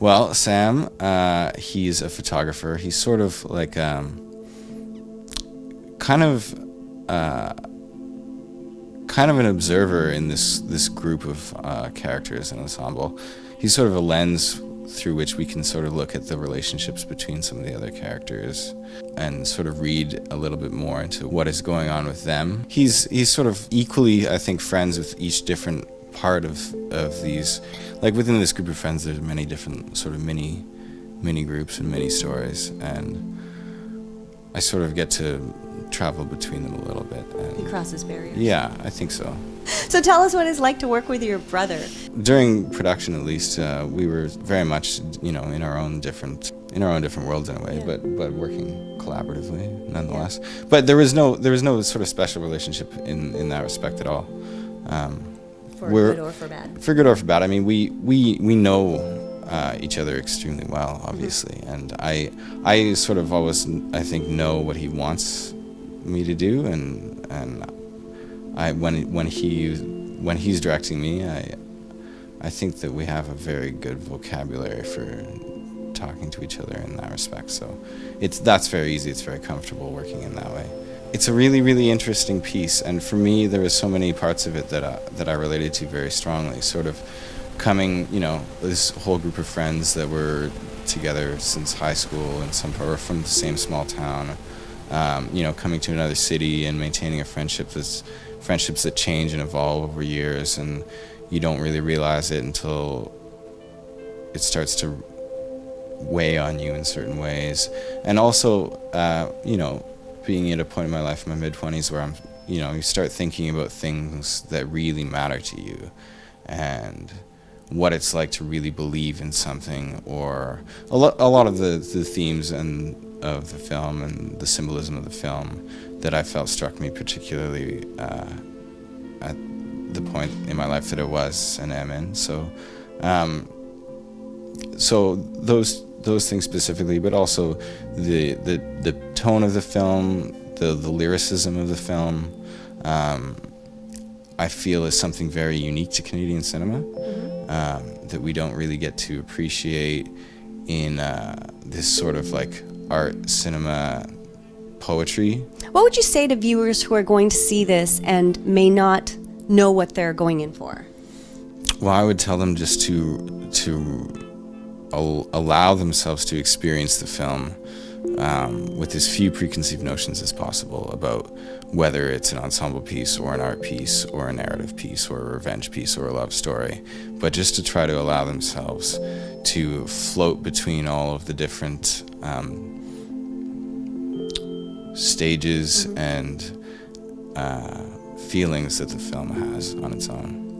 Well, Sam, he's a photographer. He's sort of like kind of kind of an observer in this group of characters and ensemble. He's sort of a lens through which we can sort of look at the relationships between some of the other characters and sort of read a little bit more into what is going on with them. He's sort of equally, I think, friends with each different part of these. Like within this group of friends, there's many different sort of mini groups and mini stories, and I sort of get to travel between them a little bit. And he crosses barriers. Yeah, I think so. So tell us what it's like to work with your brother. During production, at least, we were very much, in our own different worlds in a way, but working collaboratively nonetheless. Yeah. But there was no sort of special relationship in that respect at all. For good or for bad. For good or for bad. I mean, we know each other extremely well, obviously, and I sort of always, I think, know what he wants me to do, and when he's directing me, I think that we have a very good vocabulary for talking to each other in that respect. So that's very easy. It's very comfortable working in that way. It's a really, really interesting piece, and for me, there was so many parts of it that I related to very strongly. Sort of coming, this whole group of friends that were together since high school, and some are from the same small town. Coming to another city and maintaining a friendships that change and evolve over years, and you don't really realize it until it starts to weigh on you in certain ways. And also, being at a point in my life, in my mid-20s, where I'm, you start thinking about things that really matter to you, and what it's like to really believe in something, or a lot of the themes of the film and the symbolism of the film that I felt struck me particularly at the point in my life that it was and am in. So those things specifically, but also the tone of the film, the lyricism of the film, I feel is something very unique to Canadian cinema, that we don't really get to appreciate in this sort of like art, cinema, poetry. What would you say to viewers who are going to see this and may not know what they're going in for? Well, I would tell them just to allow themselves to experience the film with as few preconceived notions as possible about whether it's an ensemble piece or an art piece or a narrative piece or a revenge piece or a love story, but just to try to allow themselves to float between all of the different stages and feelings that the film has on its own.